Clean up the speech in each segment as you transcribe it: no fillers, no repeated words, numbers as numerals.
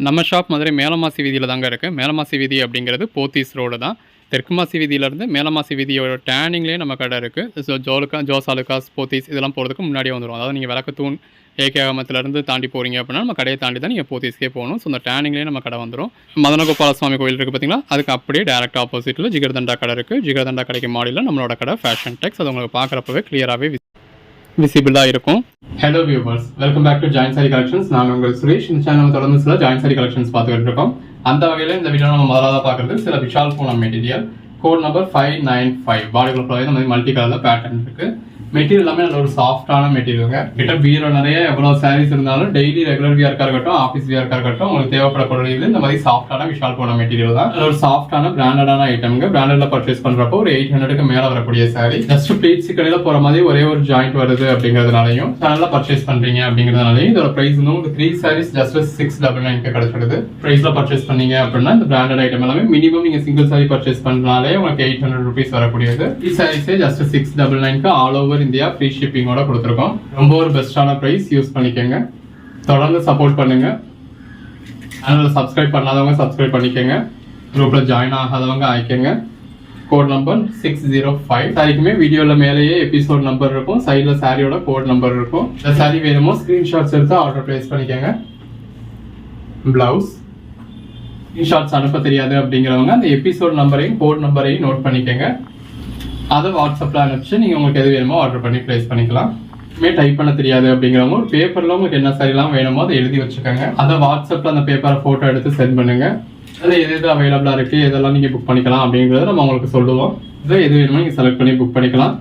நம்ம ஷாப் மதுரை மேலமாசி வீதியில் தாங்க இருக்குது. மேலமாசி வீதி அப்படிங்கிறது போத்தீஸ் ரோடு தான். தெற்கு மாசி வீதியிலேருந்து மேலமாசி வீதியோட டேர்னிங்லேயே நம்ம கடை இருக்குது. ஸோ ஜோஸ் அலுகாஸ் போத்தீஸ் இதெல்லாம் போகிறதுக்கு முன்னாடியே வந்துடும். அதாவது நீங்கள் விளக்கத்தூண் ஏகே அகமத்துலேருந்து தாண்டி போகிறீங்க அப்படின்னா நம்ம கடையை தாண்டி தான் நீங்கள் போத்தீஸ்க்கே போகணும். ஸோ அந்த டேர்னிங்லேயே நம்ம கடை வந்துடும். மதனகோபால சுவாமி கோயில் இருக்குது பார்த்தீங்களா, அதுக்கு அப்படியே டேரக்ட் ஆப்போசிட்டில் ஜிகர்தண்டா கடை இருக்குது. ஜிகர்தண்டா கடைக்கு மாடியில் நம்மளோட கடை ஃபேஷன் டெக்ஸ். அது உங்களுக்கு பார்க்குறப்பவே கிளியராகவே விசிபிளாக இருக்கும். Hello viewers, welcome back to join sari collections. நான் உங்கள் சுரேஷ். இந்த சேனல் தொடர்ந்து சில ஜாயின் சாரி கலெக்ஷன்ஸ் பார்த்துக்கிட்டு இருக்கோம். அந்த வகையில் இந்த வீடியோ நம்ம முதலாக பார்க்குறது சில Vishal Poonam material. Code number 595. Body cloth மாதிரி மல்டி கலரில் பேட்டர்ன் இருக்குது. மெட்டீரியல் எல்லாமே நல்ல ஒரு சாஃப்டான மெட்டீரியலுங்க. கிட்ட பீரோ நிறைய எவ்வளோ சாரீஸ் இருந்தாலும் டெய்லி ரெகுலர் வியர்க்காக இருக்கட்டும், ஆஃபீஸ் வியர்க்காக இருக்கட்டும், உங்களுக்கு தேவைப்படக்கூடிய இந்த மாதிரி சாஃப்டான விஷால் பூன மெட்டீரியல் தான். ஒரு சாஃப்டான பிராண்டடான ஐட்டம்ங்க. பிராண்டட்ல பர்ச்சேஸ் பண்றப்போ ஒரு 800க்கு மேல வரக்கூடிய சாரி. ஜஸ்ட் ப்ளீட்ஸ் கடையில் போற மாதிரி ஒரே ஒரு ஜாயிண்ட் வருது அப்படிங்கிறதுனாலையும் சேனல்ல பர்ச்சேஸ் பண்றீங்க அப்படிங்கிறதுனாலையும் இதோட பிரைஸ் வந்து உங்களுக்கு 3 சாரீஸ் ஜஸ்ட் 699 கிடைச்சிடுது. பிரைஸ்ல பர்ச்சேஸ் பண்ணீங்க அப்படின்னா இந்த பிராண்டட் ஐட்டம் எல்லாமே மினிமம் நீங்க சிங்கிள் சாரி பர்ச்சேஸ் பண்ணாலே உங்களுக்கு 800 rupees வரக்கூடியது. இந்த சாரீஸே just 699 all over India free ஷிப்பிங்கோட கொடுத்துருக்கோம். ரொம்ப ஒரு பெஸ்டான பிரைஸ். யூஸ் பண்ணிக்கோங்க. தொடர்ந்து சப்போர்ட் பண்ணுங்க. சேனலை சப்ஸ்கிரைப் பண்ணாதவங்க சப்ஸ்கிரைப் பண்ணிக்கோங்க. குரூப்ல ஜாயின் ஆகாதவங்க ஆயிக்கோங்க. Code number 605. சாரிக்குமே வீடியோல மேலேயே எபிசோட் நம்பர் இருக்கும், சைட்ல சாரியோட கோட் நம்பர் இருக்கும். இந்த சாரி வேணுமோ ஸ்கிரீன்ஷாட்ஸ் எடுத்து ஆர்டர் பிளேஸ் பண்ணிக்கோங்க. பிளவுஸ் ஸ்கிரீன்ஷாட்ஸ் அனுப்ப தெரியாது அப்படிங்கிறவங்க அந்த எபிசோட் நம்பரையும் கோட் நம்பரையும் நோட் பண்ணிக்கோங்க. அதை வாட்ஸ்அப்பில் அனுப்பிச்சு நீங்கள் உங்களுக்கு எது வேணுமோ ஆர்டர் பண்ணி ப்ளேஸ் பண்ணிக்கலாம். டைப் பண்ண தெரியாது அப்படிங்கிறவங்க ஒரு பேப்பரில் உங்களுக்கு என்ன சாரிலாம் வேணுமோ அதை எழுதி வச்சுக்கோங்க. அதை வாட்ஸ்அப்பில் அந்த பேப்பரை ஃபோட்டோ எடுத்து சென்ட் பண்ணுங்க. அதில் எது எது அவைலபிளாக இருக்குது, எதெல்லாம் நீங்கள் புக் பண்ணிக்கலாம் அப்படிங்கிறத நம்ம உங்களுக்கு சொல்லுவோம். இதை எது வேணுமோ நீங்கள் செலக்ட் பண்ணி புக் பண்ணிக்கலாம்.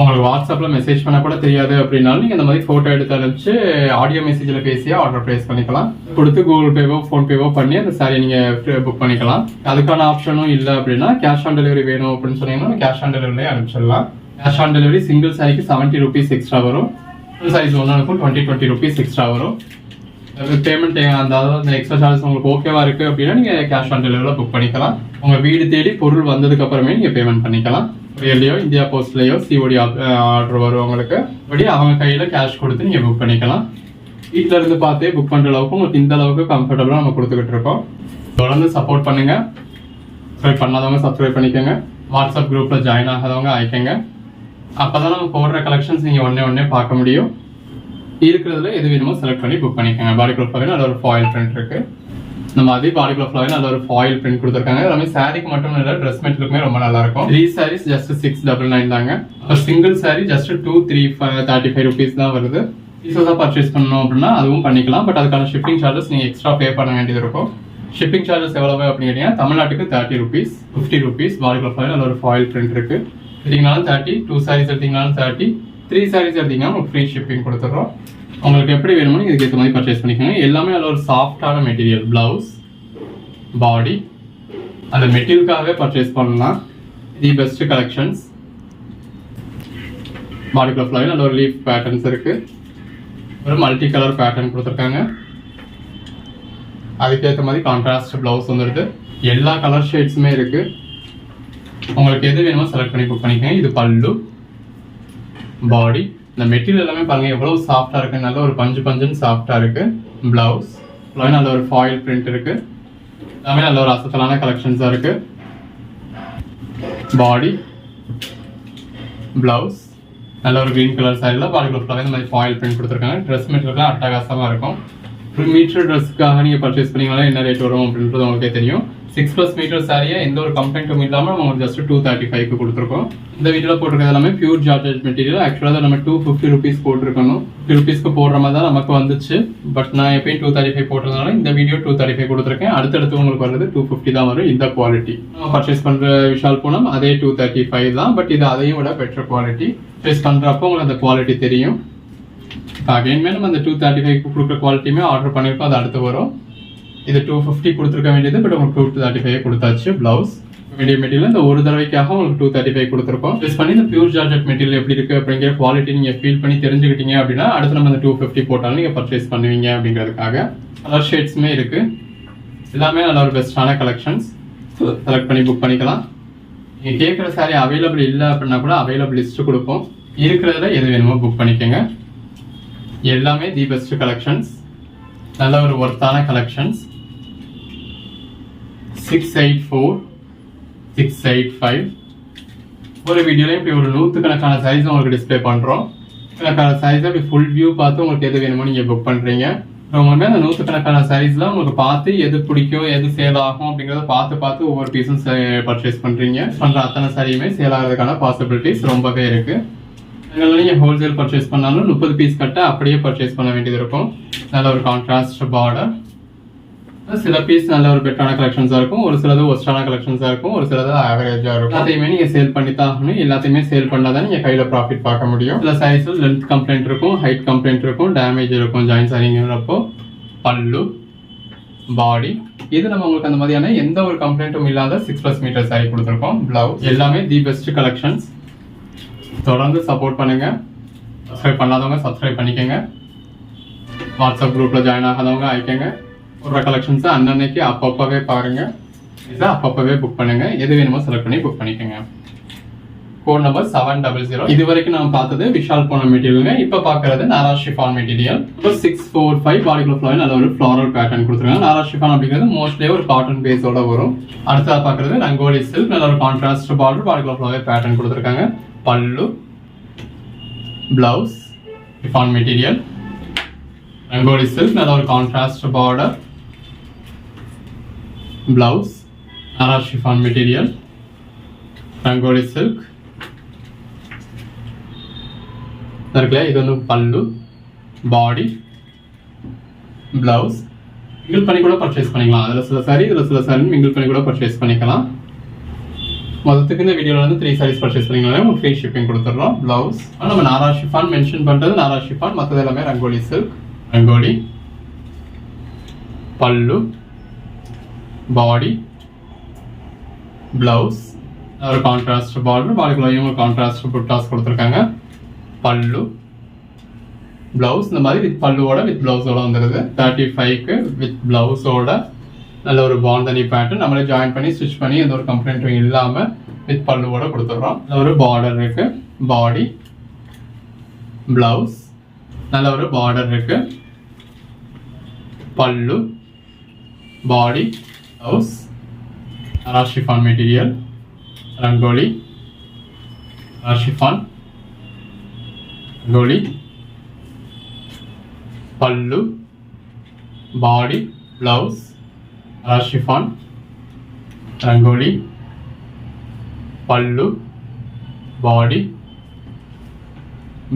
உங்களுக்கு வாட்ஸ்அப்பில் மெசேஜ் பண்ண கூட தெரியாது அப்படின்னாலும் நீங்கள் இந்த மாதிரி ஃபோட்டோ எடுத்து அனுப்பிச்சு ஆடியோ மெசேஜில் பேசியே ஆர்டர் ப்ளேஸ் பண்ணிக்கலாம். கொடுத்து கூகுள் பேவோ ஃபோன்பேவோ பண்ணி அந்த சாரி நீங்கள் புக் பண்ணிக்கலாம். அதுக்கான ஆப்ஷனும் இல்லை அப்படின்னா கேஷ் ஆன் டெலிவரி வேணும் அப்படின்னு சொன்னீங்கன்னா கேஷ் ஆன் டெலிவரியே அனுப்பிச்சிடலாம். கேஷ் ஆன் டெலிவரி சிங்கிள் சாரிக்கு 70 rupees எக்ஸ்ட்ரா வரும். சாரீஸ் ஒன்றுக்கும் 20 rupees எக்ஸ்ட்ரா வரும். பேமெண்ட் அந்த எக்ஸ்ட்ரா சார்ஜஸ் உங்களுக்கு ஓகேவா இருக்கு அப்படின்னா நீங்க கேஷ் ஆன் டெலிவரியில் புக் பண்ணிக்கலாம். உங்க வீடு தேடி பொருள் வந்ததுக்கு அப்புறமே நீங்க பேமெண்ட் பண்ணிக்கலாம். கொரியர்லயோ இந்தியா போஸ்ட்லயோ சிஓடி ஆர்டர் வரும் உங்களுக்கு. அப்படி அவங்க கையில கேஷ் கொடுத்து நீங்க புக் பண்ணிக்கலாம். வீட்டில இருந்து பார்த்தே புக் பண்ற அளவுக்கு உங்களுக்கு இந்த அளவுக்கு கம்ஃபர்டபுளா நம்ம கொடுத்துக்கிட்டு இருக்கோம். தொடர்ந்து சப்போர்ட் பண்ணுங்க. சப்ஸ்கிரைப் பண்ணாதவங்க சப்ஸ்கிரைப் பண்ணிக்கோங்க. வாட்ஸ்அப் குரூப்ல ஜாயின் ஆகாதவங்க ஆயிக்கங்க. அப்பதான் நம்ம போடுற கலெக்ஷன்ஸ் நீங்க ஒன்னே பார்க்க முடியும். இருக்கிறதுல எது வேணுமோ செலக்ட் பண்ணி புக் பண்ணிக்கோங்க. பாடி க்ளாத் நல்ல ஒரு ஃபாயில் பிரிண்ட் இருக்கு. நம்ம அதே பாடி க்ளாத் நல்ல ஒரு ஃபாயில் பிரிண்ட் கொடுத்துருக்காங்க. எல்லாமே சாரிக்கு மட்டும் இல்லை, ட்ரெஸ் மெட்டீரியலுக்குமே ரொம்ப நல்லா இருக்கும். 3 sarees ஜஸ்ட் 699 தாங்க. ஒரு சிங்கிள் சாரி ஜஸ்ட் 235 rupees தான் வருது. பீஸஸா பர்ச்சேஸ் பண்ணணும் அப்படின்னா அதுவும் பண்ணிக்கலாம். பட் அதுக்கான ஷிப்பிங் சார்ஜஸ் நீங்க எக்ஸ்ட்ரா பே பண்ண வேண்டியது இருக்கும். ஷிப்பிங் சார்ஜஸ் எவ்வளவு அப்படின்னு கேட்டீங்கன்னா தமிழ்நாட்டுக்கு 30 rupees, 50 rupees. பாடி க்ளாத் நல்ல ஒரு ஃபாயில் பிரிண்ட் இருக்கு. எடுத்தீங்கனாலும் 30, 2 sarees எடுத்தீங்கனாலும் 30, 3 sarees எடுத்தீங்கன்னா உங்களுக்கு ஃப்ரீ ஷிப்பிங் கொடுத்துட்றோம். உங்களுக்கு எப்படி வேணுமோ இதுக்கு ஏற்ற மாதிரி பர்ச்சேஸ் பண்ணிக்கோங்க. எல்லாமே நல்ல ஒரு சாஃப்டான மெட்டீரியல். பிளவுஸ், பாடி, அந்த மெட்டீரியலுக்காகவே பர்ச்சேஸ் பண்ணலாம். The best collections. Body cloth நல்ல ஒரு லீஃப் பேட்டர்ன்ஸ் இருக்கு. ஒரு மல்டி கலர் பேட்டர்ன் கொடுத்துருக்காங்க. அதுக்கேற்ற மாதிரி கான்ட்ராஸ்ட் பிளவுஸ் வந்துடுது. எல்லா கலர் ஷேட்ஸுமே இருக்கு. உங்களுக்கு எது வேணுமோ செலக்ட் பண்ணி புக் பண்ணிக்கோங்க. இது பல்லு, பாடி. இந்த மெட்டீரியல் எல்லாமே பாருங்க எவ்வளவு சாஃப்டா இருக்கு. நல்ல ஒரு பஞ்சுன்னு சாஃப்டா இருக்கு. பிளவுஸ் நல்ல ஒரு ஃபாயில் பிரிண்ட் இருக்கு. எல்லாமே நல்ல ஒரு அசத்தலான கலெக்ஷன்ஸா இருக்கு. பாடி, பிளவுஸ் நல்ல ஒரு கிரீன் கலர் சாரில பாடி க்ளாத் இந்த மாதிரி ஃபாயில் பிரிண்ட் கொடுத்துருக்காங்க. ட்ரெஸ் மெட்டீரியல் அட்டகாசமா இருக்கும். ஒரு மீட்டர் ட்ரெஸ்க்காக நீங்க பர்ச்சேஸ் பண்ணீங்களா என்ன ரேட் வரும் அப்படின்றது உங்களுக்கே தெரியும். 6+ மீட்டர் சாரியை எந்த ஒரு கம்ப்ளைண்ட்டும் இல்லாமல் நம்ம ஜஸ்ட் 235க்கு கொடுத்துருக்கோம். இந்த வீடியோவில் போட்டிருக்கிறது எல்லாமே பியூர் ஜார்ஜெட் மெட்டீரியல். ஆக்சுவலாக நம்ம 250 rupees போட்டிருக்கணும். 50 rupeesக்கு போடுற மாதிரி தான் நமக்கு வந்துச்சு. பட் நான் எப்பயும் 235 போட்டதுனால இந்த வீடியோ 235 கொடுத்துருக்கேன். அடுத்தடுத்து உங்களுக்கு வருது 250 தான் வரும். இந்த குவாலிட்டி நம்ம பர்ச்சேஸ் பண்ற விஷால் பூனம் அதே 235 தான். பட் இது அதையும் விட பெட்டர் குவாலிட்டி. பர்ச்சேஸ் பண்றப்போ உங்களுக்கு அந்த குவாலிட்டி தெரியும். அகைன்மே நம்ம அந்த 235 கொடுக்குற குவாலிட்டியுமே ஆர்டர் பண்ணியிருக்கோம். அது அடுத்து வரும். இது 250 கொடுத்துருக்க வேண்டியது. பட் உங்களுக்கு 235 கொடுத்தாச்சு. பிளவுஸ் வேண்டிய மெட்டீரியல் இந்த ஒரு தடவைக்காக உங்களுக்கு 235 கொடுத்துருக்கோம். யூஸ் பண்ணி இந்த பியூர் ஜார்ஜெட் மெட்டீரியல் எப்படி இருக்கு அப்படிங்கிற குவாலிட்டி நீங்க ஃபீல் பண்ணி தெரிஞ்சுக்கிட்டீங்க அப்படின்னா அடுத்து நம்ம அந்த 250 போட்டாலும் நீங்க பர்ச்சேஸ் பண்ணுவீங்க அப்படிங்கிறதுக்காக. கலர் ஷேட்ஸுமே இருக்கு. எல்லாமே நல்ல ஒரு பெஸ்டான கலெக்ஷன்ஸ். செலக்ட் பண்ணி புக் பண்ணிக்கலாம். நீங்க கேட்குற சாரி அவைலபிள் இல்லை அப்படின்னா கூட அவைலபிள் லிஸ்ட் கொடுப்போம். இருக்கிறதுல எது வேணுமோ புக் பண்ணிக்கோங்க. எல்லாமே தி பெஸ்ட் கலெக்ஷன்ஸ். நல்ல ஒரு ஒர்த்தான கலெக்ஷன்ஸ். 684 685 ஒரு வீடியோலையும் இப்படி ஒரு 100கணக்கான சைஸ் உங்களுக்கு டிஸ்பிளே பண்ணுறோம். கணக்கான சைஸை இப்படி ஃபுல் வியூ பார்த்து உங்களுக்கு எது வேணுமோ நீங்கள் புக் பண்ணுறீங்க. உங்களுமே அந்த 100கணக்கான சைஸ்லாம் உங்களுக்கு பார்த்து எது பிடிக்கும் எது சேல் ஆகும் அப்படிங்கிறத பார்த்து ஒவ்வொரு பீஸும் பர்ச்சேஸ் பண்ணுறீங்க. பண்ணுற அத்தனை சாரியுமே சேல் ஆகிறதுக்கான பாசிபிலிட்டிஸ் ரொம்பவே இருக்குது. அதனால நீங்கள் ஹோல்சேல் பர்ச்சேஸ் பண்ணாலும் 30 பீஸ் கட்ட அப்படியே பர்ச்சேஸ் பண்ண வேண்டியது இருக்கும். நல்ல ஒரு கான்ட்ராஸ்ட் பார்டர். சில பீஸ் நல்ல ஒரு பெட்டரான கலெக்ஷன்ஸாக இருக்கும், ஒரு சிலது ஒஸ்டான கலெக்ஷன்ஸாக இருக்கும், ஒரு சிலது ஆவரேஜாக இருக்கும். எல்லாத்தையுமே நீங்கள் சேல் பண்ணி தான் ஆகணும். எல்லாத்தையுமே சேல் பண்ணால் தான் நீங்கள் கையில் ப்ராஃபிட் பார்க்க முடியும். சில சைஸில் லென்த் கம்ப்ளைண்ட் இருக்கும், ஹைட் கம்ப்ளைண்ட் இருக்கும், டேமேஜ் இருக்கும். ஜாயின் சாரிங்கிறப்போ பல்லு, பாடி, இது நம்ம உங்களுக்கு அந்த மாதிரியான எந்த ஒரு கம்ப்ளைண்ட்டும் இல்லாத 6+ மீட்டர் சாரி கொடுத்துருக்கோம். பிளவுஸ் எல்லாமே தி பெஸ்ட் கலெக்ஷன்ஸ். தொடர்ந்து சப்போர்ட் பண்ணுங்க. சப்ஸ்கிரைப் பண்ணாதவங்க சப்ஸ்கிரைப் பண்ணிக்கோங்க. வாட்ஸ்அப் குரூப்பில் ஜாயின் ஆகாதவங்க ஆயிக்கங்க. ஒரு கலெக்ஷன்ஸை அன்னன்னைக்கு அப்பப்பவே பாருங்க, இதை அப்பப்பவே புக் பண்ணுங்க. எது வேணுமோ செலக்ட் பண்ணி புக் பண்ணிக்கோங்க. Code number 700. இது வரைக்கும் நம்ம பார்த்தது விஷால் போன மெட்டீரியலுங்க. இப்போ பார்க்கறது நாரா ஷிஃபான் மெட்டீரியல். 645 பாடிக்குள்ள ஃப்ளோயின் நல்ல ஒரு ஃப்ளோரல் பேட்டர்ன் கொடுத்துருக்காங்க. நாரா ஷிஃபான் அப்படிங்கிறது மோஸ்ட்லி ஒரு காட்டன் பேஸோட வரும். அடுத்ததாக பார்க்கறது ரங்கோலி சில்க் நல்ல ஒரு கான்ட்ராஸ்ட் பார்டர் பாடிக்குள்ள ஃப்ளோயர் பேட்டர்ன் கொடுத்துருக்காங்க. பல்லு, blouse chiffon material. Rangoli silk நல்ல ஒரு contrast border, blouse Nara chiffon material, Rangoli silk. இது வந்து பல்லு, பாடி, பிளவுஸ். மிங்கிள் பண்ணி கூட பர்ச்சேஸ் பண்ணிக்கலாம். அதில் சில சாரி இதில் சில சாரி மிங்கிள் பண்ணி கூட பர்ச்சேஸ் பண்ணிக்கலாம். மொத்தத்துக்கு இந்த வீடியோவில் வந்து 3 சாரீஸ் பர்ச்சேஸ் பண்ணிங்கனாலே உங்களுக்கு ஃப்ரீ ஷிப்பிங் கொடுத்துட்றோம். பிளவுஸ் நம்ம நாரா ஷிஃபான் மென்ஷன் பண்ணுறது நாரா ஷிஃபான், மற்றது எல்லாமே ரங்கோலி சில்க். ரங்கோலி, பல்லு, பாடி, பிளவுஸ் ஒரு கான்ட்ராஸ்ட் பார்டர், பாடிக்குள்ளேயும் ஒரு கான்ட்ராஸ்ட் புட்டாஸ் கொடுத்துருக்காங்க. பல்லு, பிளவுஸ் இந்த மாதிரி வித் பல்லுவோட வித் பிளவுஸோட வந்துடுது. 35க்கு வித் பிளவுஸோட நல்ல ஒரு பாந்தனி பேட்டர்ன் நம்மளே ஜாயின் பண்ணி ஸ்டிச் பண்ணி எந்த ஒரு கம்ப்ளைண்ட்டும் இல்லாமல் வித் பல்லுவோட கொடுத்துட்றோம். நல்ல ஒரு பார்டர் இருக்கு. பாடி, பிளவுஸ் நல்ல ஒரு பார்டர் இருக்கு. பல்லு, பாடி, blouse, Nara chiffon material, Rangoli, Nara chiffon, Rangoli, pallu, body, blouse, Nara chiffon, Rangoli, pallu, body,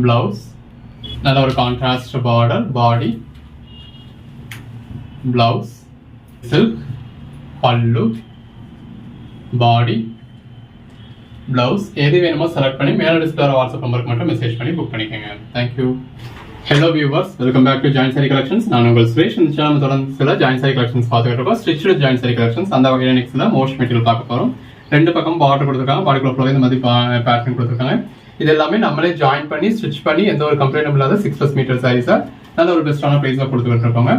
blouse, நல்ல ஒரு கான்ட்ராஸ்ட் பார்டர், பாடி, பிளவுஸ், சில்க், பல்லு, பாடி, பிளவுஸ். எது வேணுமோ செலக்ட் பண்ணி மேலே டிஸ்பிளே வாட்ஸ்அப் நம்பருக்கு மட்டும் மெசேஜ் பண்ணி புக் பண்ணிக்கோங்க. Thank you. Hello viewers, welcome back to join sari collections. நான் உங்கள் சுரேஷ். இந்த சேனல் தொடர்ந்து சில ஜாயின் சாரி கலெக்ஷன்ஸ் பார்த்துக்கிட்டு இருக்கோம். ஸ்டிச்சு ஜாயின் சாரி கலெக்ஷன்ஸ் அந்த வகையில் நெக்ஸ்ட்ல மோஸ்ட் மெட்டீரியல் பார்க்க போகிறோம். 2 பக்கம் பார்டர் கொடுத்துருக்காங்க, பாடிக்குள்ள ஃப்ளோர் இந்த மாதிரி பேட்டர்ன் கொடுத்துருக்காங்க. இது எல்லாமே நம்மளே ஜாயின் பண்ணி ஸ்டிச் பண்ணி எந்த ஒரு கம்ப்ளைண்டும் இல்லாத 6+ மீட்டர் சாரீஸை நல்ல ஒரு பெஸ்ட்டான ப்ரைஸாக கொடுத்துக்கிட்டு இருக்கோங்க.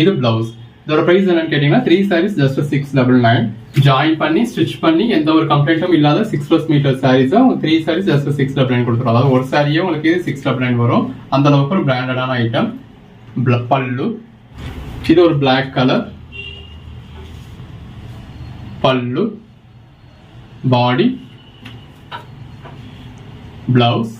இது பிளவுஸ். இதோட பிரைஸ் என்னன்னு கேட்டீங்கன்னா 3 sarees just 699. ஜாயின் பண்ணி ஸ்டிச் பண்ணி எந்த ஒரு கம்ப்ளைண்ட்டும் இல்லாத 6+ மீட்டர் சாரீஸா 3 sarees just 699 கொடுத்துரும். அதாவது ஒரு சாரியே உங்களுக்கு 699 வரும். அந்த அளவுக்கு ஒரு பிராண்டடான ஐட்டம். பல்லு, இது ஒரு பிளாக் கலர். பல்லு, பாடி, பிளவுஸ்.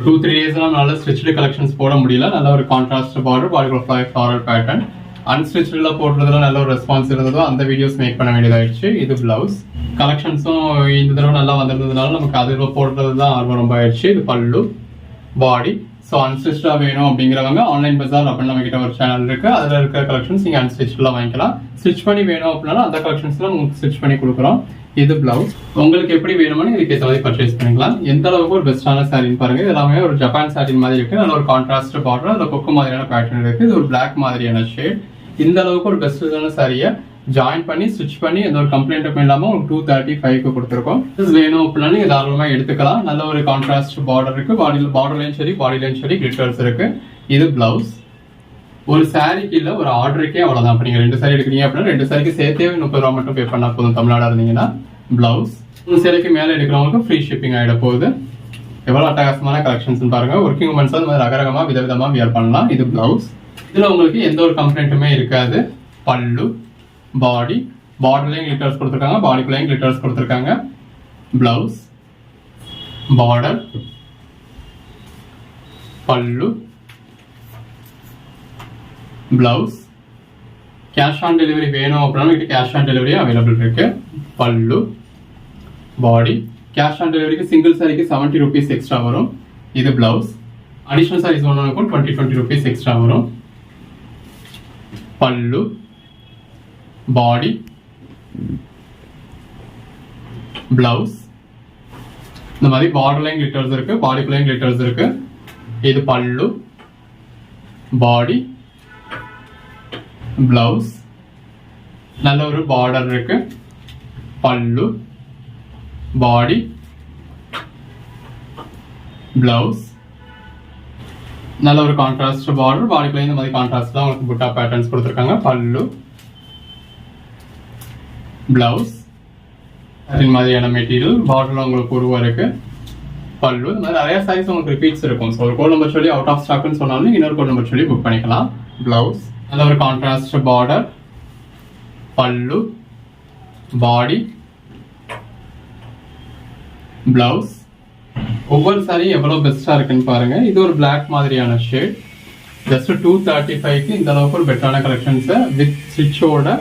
2-3 days நல்ல ஸ்டிச்டு கலெக்ஷன்ஸ் போட முடியல. நல்ல ஒரு கான்ட்ராஸ்ட் பார்டர், பாடிக்குள்ள ஃப்ளோரல் பேட்டர்ன். அன்ஸ்டிச்ல போடுறதுல நல்ல ஒரு ரெஸ்பான்ஸ் இருந்ததோ அந்த வீடியோஸ் மேக் பண்ண வேண்டியதாயிடுச்சு. இது பிளவுஸ். கலெக்ஷன்ஸும் இந்த தடவை நல்லா வந்திருந்ததுனால நமக்கு அதில் போடுறது தான் ஆர்வம் ரொம்ப ஆயிடுச்சு. இது பல்லு, பாடி. ஸோ அன்ஸ்டிச்சா வேணும் அப்படிங்கிறவங்க ஆன்லைன் பஜார் அப்படின்னு நம்ம கிட்ட ஒரு சேனல் இருக்கு. அதில் இருக்கிற கலெக்ஷன்ஸ் நீங்கள் அன்ஸ்டிச்ல வாங்கிக்கலாம். ஸ்டிச் பண்ணி வேணும் அப்படின்னாலும் அந்த கலெக்ஷன்ஸ்ல உங்களுக்கு ஸ்டிச் பண்ணி கொடுக்குறோம். இது பிளவுஸ். உங்களுக்கு எப்படி வேணுமோ இதுக்கு ஏற்ற மாதிரி பர்ச்சேஸ் பண்ணிக்கலாம். எந்த அளவுக்கு ஒரு பெஸ்டான சாரின்னு பாருங்க. இது எல்லாமே ஒரு ஜப்பான் சாரின் மாதிரி இருக்கு. நல்ல ஒரு கான்ட்ராஸ்ட் பார்டர், அதில் கொக்கு மாதிரியான பேட்டர்ன் இருக்கு. இது ஒரு பிளாக் மாதிரியான ஷேட். இந்த அளவுக்கு ஒரு பெஸ்டான சாரியை ஜாயின் பண்ணி ஸ்டிச் பண்ணி எந்த ஒரு கம்ப்ளைண்ட்டும் இல்லாமல் ஒரு 235க்கு கொடுத்துருக்கோம். இது வேணும் அப்படின்னா நீங்கள் தாராளமாக எடுத்துக்கலாம். நல்ல ஒரு கான்ட்ராஸ்ட் பார்டர் இருக்கு. பார்டர்லையும் சரி பாடிலையும் சரி கிளிட்டர்ஸ் இருக்கு. இது பிளவுஸ். ஒரு சாரிக்கு இல்லை, ஒரு ஆர்டருக்கே அவ்வளோதான். அப்போ நீங்கள் 2 சாரி எடுக்கிறீங்க அப்படின்னா 2 சாரிக்கு சேர்த்தே 30 ரூபா மட்டும் பே பண்ணால் போதும். தமிழ்நாடு இருந்தீங்கன்னா பிளவுஸ். 3 சாரிக்கு மேலே எடுக்கிறவங்களுக்கு ஃப்ரீ ஷிப்பிங் ஆகிட போகுது. எவ்வளோ அட்டகாசமான கலெக்ஷன்ஸ் பாருங்க. ஒர்க்கிங் உமன்ஸ் அந்த மாதிரி ரகரகமாக விதவிதமாக வியர் பண்ணலாம். இது பிளவுஸ். இதில் உங்களுக்கு எந்த ஒரு கம்ப்ளைண்ட்டுமே இருக்காது. பல்லு, பாடி, பார்டர்லையும் கிளிட்டர்ஸ் கொடுத்துருக்காங்க, பாடிக்குள்ளேயும் கிளிட்டர்ஸ் கொடுத்துருக்காங்க. பிளவுஸ், பார்டர், பல்லு, பிளவுஸ். கேஷ் ஆன் டெலிவரி வேணும் அப்படின்னா கேஷ் ஆன் டெலிவரி அவைலபிள் இருக்கு. பல்லு, பாடி. கேஷ் ஆன் டெலிவரிக்கு சிங்கிள் சாரிக்கு 70 rupees எக்ஸ்ட்ரா வரும். இது பிளவுஸ். அடிஷனல் சாரீஸ் ஒன்றுக்கும் 20 rupees எக்ஸ்ட்ரா வரும். பல்லு, பாடி, பிளவுஸ். இந்த மாதிரி பார்டர்லையும் கிளிட்டர்ஸ் இருக்கு, பாடிக்குள்ளேயும் கிளிட்டர்ஸ் இருக்கு. இது பல்லு, பாடி, பிளவுஸ். நல்ல ஒரு பார்டர் இருக்கு. பல்லு, பாடி, பிளவுஸ். நல்ல ஒரு கான்ட்ராஸ்ட் பார்டர். பாடிக்குள்ள இந்த மாதிரி கான்ட்ராஸ்ட்ல உங்களுக்கு புட்டா பேட்டர்ன்ஸ் கொடுத்துருக்காங்க. பல்லு, பிளவுஸ். அதே மாதிரியான மெட்டீரியல். பார்டர்ல உங்களுக்கு உருவம் இருக்கு. பல்லு. இந்த மாதிரி நிறைய சைஸ் உங்களுக்கு ரிப்பீட்ஸ் இருக்கும். ஸோ ஒரு கோட் நம்பர் சொல்லி அவுட் ஆஃப் ஸ்டாக்னு சொன்னாலும் இன்னொரு கோட் நம்பர் சொல்லி புக் பண்ணிக்கலாம். பிளவுஸ். நல்ல ஒரு contrast border. Pallu, body, blouse. ஒவ்வொரு சாரி எவ்வளவு பெஸ்டா இருக்குன்னு பாருங்க. இது ஒரு பிளாக் மாதிரியான ஷேட். ஜஸ்ட் 235க்கு இந்த அளவுக்கு ஒரு பெட்டரான கலெக்ஷன்ஸ் வித் ஸ்டிச்சோட,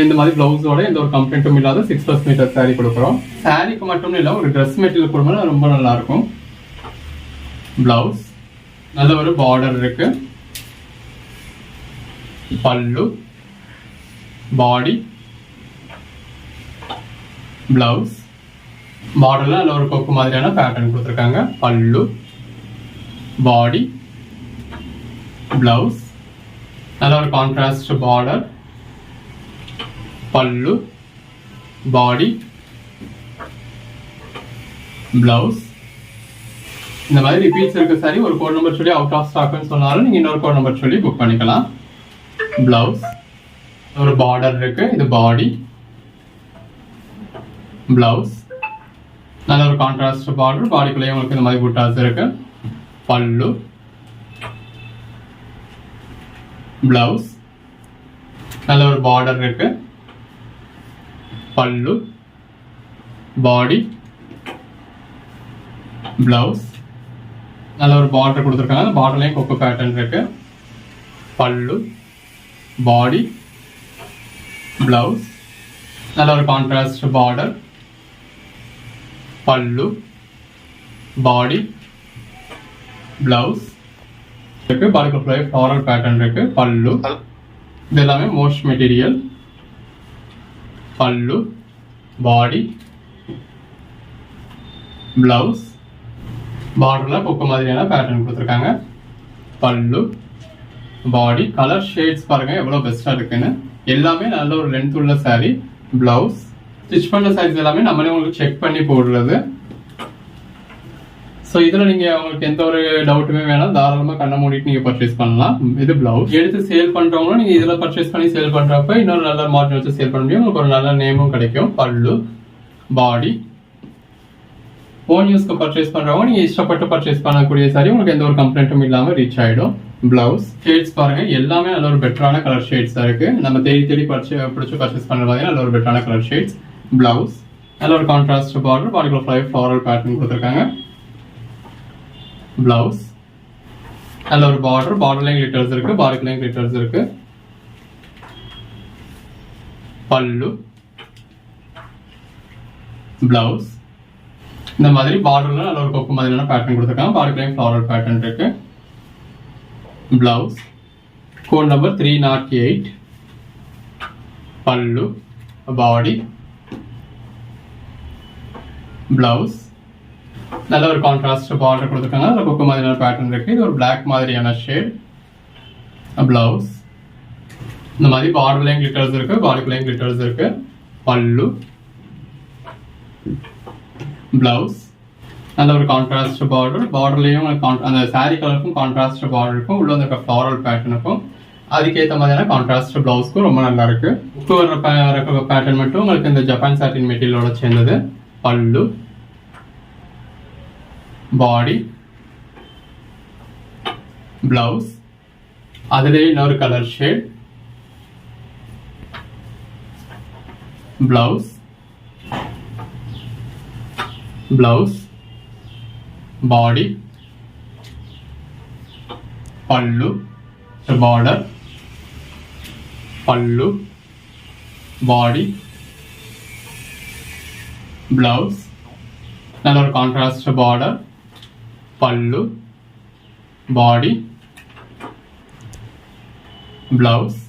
இந்த மாதிரி பிளவுஸோட எந்த ஒரு கம்ப்ளைண்ட்டும் இல்லாத 6+ மீட்டர் சாரி கொடுக்குறோம். சாரிக்கு மட்டும் இல்லை, ஒரு ட்ரெஸ் மெட்டீரியல் கொடுக்கும்போது ரொம்ப நல்லா இருக்கும். பிளவுஸ். நல்ல ஒரு பார்டர் இருக்கு. பல்லு, பாடி, பிளவுஸ். பார்டர்ல நல்ல ஒரு கொக்கு மாதிரியான பேட்டர்ன் கொடுத்துருக்காங்க. பல்லு, பாடி, பிளவுஸ். நல்ல ஒரு contrast border. Pallu, body, blouse. இந்த மாதிரி ரிப்பீட்ஸ் இருக்க சாரி ஒரு கோட் நம்பர் சொல்லி அவுட் ஆஃப் ஸ்டாக்னு சொன்னாலும் நீங்க இன்னொரு கோட் நம்பர் சொல்லி புக் பண்ணிக்கலாம். பிளவுஸ். ஒரு பார்டர் இருக்கு. இது பாடி, பிளவுஸ். நல்ல ஒரு கான்ட்ராஸ்ட் பார்டர். பாடிக்குள்ளேயே உங்களுக்கு இந்த மாதிரி புட்டாஸ் இருக்கு. பல்லு, பிளவுஸ். நல்ல ஒரு பார்டர் இருக்கு. பல்லு, பாடி, பிளவுஸ். நல்ல ஒரு பார்டர் கொடுத்துருக்காங்க. அந்த பார்டர்லையும் கொக்கு பேட்டர்ன் இருக்கு. பல்லு, பாடி, பிளவுஸ். நல்ல ஒரு contrast border. Pallu, body, blouse இருக்கு. பாடிக்குள்ள ஃப்ளாரல் பேட்டர்ன் இருக்கு. பல்லு. இது எல்லாமே மோஸ்ட் மெட்டீரியல். பல்லு, பாடி, பிளவுஸ். பார்டர்ல கொக்கு மாதிரியான பேட்டர்ன் கொடுத்துருக்காங்க. பல்லு, பாடி. கலர் ஷேட்ஸ் பாருங்க எவ்வளவு பெஸ்டா இருக்குன்னு. எல்லாமே நல்ல ஒரு லென்த் உள்ள சாரி. பிளவுஸ். ஸ்டிச் பண்ண சாரீஸ் எல்லாமே நம்மளே உங்களுக்கு செக் பண்ணி போடுறது. ஸோ இதில் நீங்கள் உங்களுக்கு எந்த ஒரு டவுட்டுமே வேணாம், தாராளமாக கண்ணை மூடிட்டு நீங்கள் பர்ச்சேஸ் பண்ணலாம். இது பிளவுஸ். எடுத்து சேல் பண்ணுறவங்களும் நீங்கள் இதில் பர்ச்சேஸ் பண்ணி சேல் பண்ணுறப்ப இன்னொரு நல்ல மார்ஜின் வச்சு சேல் பண்ண முடியும். உங்களுக்கு ஒரு நல்ல நேமும் கிடைக்கும். பல்லு, பாடி. ஓன் யூஸ்க்கு பர்ச்சேஸ் பண்ணுறவங்க நீங்கள் இஷ்டப்பட்டு பர்ச்சேஸ் பண்ணக்கூடிய சாரி உங்களுக்கு எந்த ஒரு கம்ப்ளைண்ட்டும் இல்லாமல் ரீச் ஆகிடும். பிளவுஸ். ஷேட்ஸ் பாருங்க எல்லாமே நல்ல ஒரு பெட்டரான கலர் ஷேட்ஸ் இருக்கு. நம்ம தேடி தேடி பிடிச்சி பர்ச்சேஸ் பண்ணுற மாதிரி நல்ல ஒரு பெட்டரான கலர் ஷேட்ஸ். பிளவுஸ். நல்ல ஒரு கான்ட்ராஸ்ட் பார்டர். பாடிக்குள்ள ஃப்ளாரல் பேட்டர்ன் கொடுத்துருக்காங்க. பிளவுஸ். நல்ல ஒரு பார்டர். பார்டர்லையும் கிளிட்டர்ஸ் இருக்கு, பாடிக்குள்ளேயும் கிளிட்டர்ஸ் இருக்கு. பல்லு, பிளவுஸ். இந்த மாதிரி பார்டர்ல நல்ல ஒரு கொக்கு மாதிரியான பேட்டர்ன் கொடுத்துருக்காங்க. பாடிக்குள்ளேயும் ஃப்ளாரல் பேட்டர்ன் இருக்கு. Blouse. Code number 308. Pallu, body, blouse. நல்ல ஒரு கான்ட்ராஸ்ட் பார்டர் கொடுத்துருக்காங்க. அதில் கொக்கு மாதிரியான பேட்டர்ன் இருக்கு. இது ஒரு பிளாக் மாதிரியான ஷேட். பிளவுஸ். இந்த மாதிரி பார்டர்லையும் கிளிட்டர்ஸ் இருக்கு, பாடிக்குள்ளேயும் கிளிட்டர்ஸ் இருக்கு. பல்லு, பிளவுஸ். நல்ல ஒரு கான்ட்ராஸ்ட் பார்டர். பார்டர்லையும் அந்த சாரி கலருக்கும் கான்ட்ராஸ்ட் பார்டர் இருக்கும். உள்ள இருக்க ஃப்ளாரல் பேட்டர்னுக்கும் அதுக்கேற்ற மாதிரியான கான்ட்ராஸ்ட் பிளவுஸ்க்கும் ரொம்ப நல்லா இருக்கு. உப்பு வர்ற பேட்டர்ன் மட்டும் உங்களுக்கு இந்த ஜப்பான் சாட்டின் மெட்டீரியலோட சேர்ந்தது. பல்லு, பாடி, பிளவுஸ். அதுலேயே இன்னொரு கலர் ஷேட். ப்ளவுஸ், பாடி, பல்லு, பார்டர், பல்லு, பாடி, பிளவுஸ், நல்ல ஒரு contrast border, pallu, body, blouse.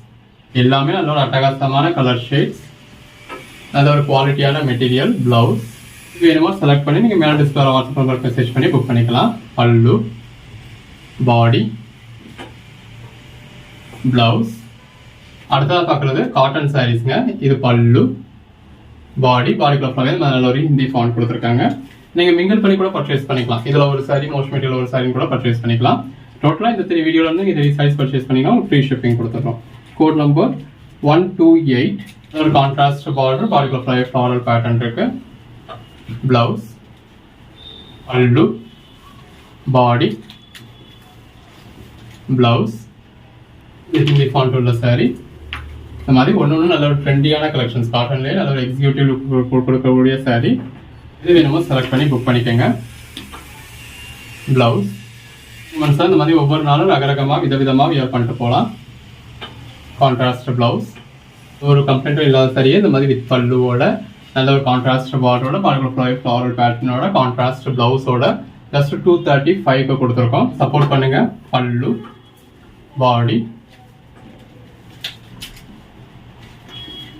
எல்லாமே நல்ல ஒரு அட்டகாசமான கலர் ஷேட்ஸ், நல்ல ஒரு குவாலிட்டியான மெட்டீரியல். பிளவுஸ் வேணுமோ செலக்ட் பண்ணி நீங்கள் மேலே டிஸ்பிளே வாட்ஸ்அப் நம்பருக்கு மெசேஜ் பண்ணி புக் பண்ணிக்கலாம். பல்லு, பாடி, பிளவுஸ். அடுத்ததாக பார்க்குறது காட்டன் சாரீஸ்ங்க. இது பல்லு, பாடிக்குள்ள ஃப்ளவர் நல்ல ஒரு ஹிந்தி ஃபாண்ட் கொடுத்துருக்காங்க. நீங்கள் மிங்கிள் பண்ணி கூட பர்ச்சேஸ் பண்ணிக்கலாம். இதில் ஒரு சாரி, மோஸ்ட் மெட்டீரியல் ஒரு சாரி கூட பர்ச்சேஸ் பண்ணிக்கலாம். டோட்டலாக இந்த 3 வீடியோவில் வந்து இதை சைஸ் பர்ச்சேஸ் பண்ணிங்கன்னா ஃப்ரீ ஷிப்பிங் கொடுத்துட்றோம். Code number 128. ஒரு கான்ட்ராஸ்ட் பார்டர், பாடிக்குள்ள ஃப்ளவரல் பேட்டர்ன் இருக்கு. Blouse, pallu, body, blouse. Hindi font உள்ள சாரி. இந்த மாதிரி ஒன்று நல்ல ஒரு ட்ரெண்டியான கலெக்ஷன்ஸ், காட்டன்லேயே நல்ல ஒரு எக்ஸிக்யூட்டிவ் லுக் கொடுக்கக்கூடிய சாரி. இது வேணுமோ செலக்ட் பண்ணி புக் பண்ணிக்கோங்க. பிளவுஸ் மனசாக இந்த மாதிரி ஒவ்வொரு நாளும் ரகரகமாக விதவிதமாக வியர் பண்ணிட்டு போகலாம். கான்ட்ராஸ்ட் பிளவுஸ், ஒரு கம்ப்ளைண்ட்டும் இல்லாத சரியே இந்த மாதிரி வித் பல்லுவோட நல்ல ஒரு கான்ட்ராஸ்ட் பார்டரோட, ஃப்ளவரல் பேட்டர்னோட, கான்ட்ராஸ்ட் பிளவுஸோட ஜஸ்ட் 235 கொடுத்துருக்கோம். சப்போர்ட் பண்ணுங்க. Pallu, body,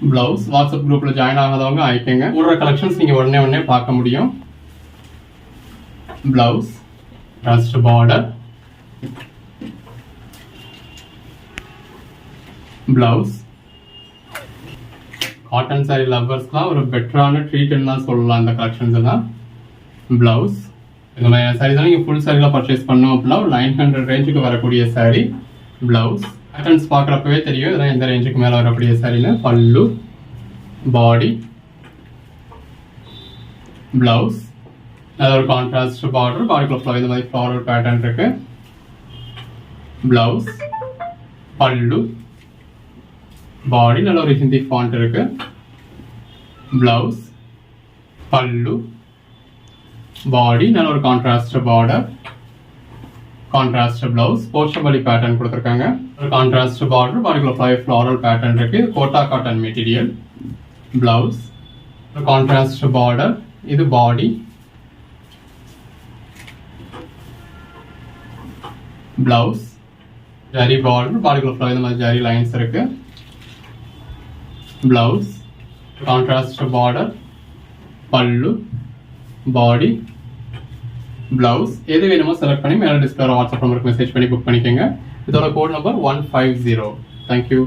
blouse. வாட்ஸ்அப் குரூப்ல ஜாயின் ஆகாதவங்க ஆயிக்கங்க. ஒரு கலெக்ஷன்ஸ் நீங்க உடனே பார்க்க முடியும். Blouse, contrast border, blouse. Cotton sari லவர்ஸ்லாம் ஒரு பெட்டரான ட்ரீட்னு தான் சொல்லலாம் இந்த கலெக்ஷன்ஸ் எல்லாம். பிளவுஸ் இந்த மாதிரி சாரி தான் நீங்கள் ஃபுல் சாரியில் பர்ச்சேஸ் பண்ணோம் அப்படின்னா ஒரு 900 ரேஞ்சுக்கு வரக்கூடிய சாரி. பிளவுஸ் பேட்டர்ன்ஸ் பார்க்குறப்பவே தெரியும் இதெல்லாம் எந்த ரேஞ்சுக்கு மேலே வரக்கூடிய சாரின்னு. பல்லு, பாடி, பிளவுஸ். நல்ல ஒரு கான்ட்ராஸ்ட் பார்டர், பாடிக்குள்ள ஃப்ளவர் இந்த மாதிரி ஃப்ளவரல் பேட்டர்ன் இருக்கு. பிளவுஸ், பல்லு, பாடி நல்ல ஒரு ஹிந்தி ஃபாண்ட் இருக்கு. பிளவுஸ், பல்லு, பாடி நல்ல ஒரு contrast border, contrast blouse. Pochampally pattern கொடுத்துருக்காங்க. ஒரு கான்ட்ராஸ்ட் பார்டர், பாடிக்குள்ள ஃப்ளவரல் பேட்டர்ன் இருக்கு. Kota cotton material. பிளவுஸ், ஒரு கான்ட்ராஸ்ட் பார்டர். இது பாடி, பிளவுஸ், ஜரி பார்டர், பாடிக்குள்ள ஃப்ளவர் இந்த மாதிரி ஜரி லைன்ஸ் இருக்கு. Blouse, contrast border, pallu, body, blouse. எது வேணுமோ செலக்ட் பண்ணி மேலே டிஸ்பிளே வாட்ஸ்அப் நம்பருக்கு மெசேஜ் பண்ணி புக் பண்ணிக்கோங்க. இதோட கோட் நம்பர் 150. தேங்க்யூ.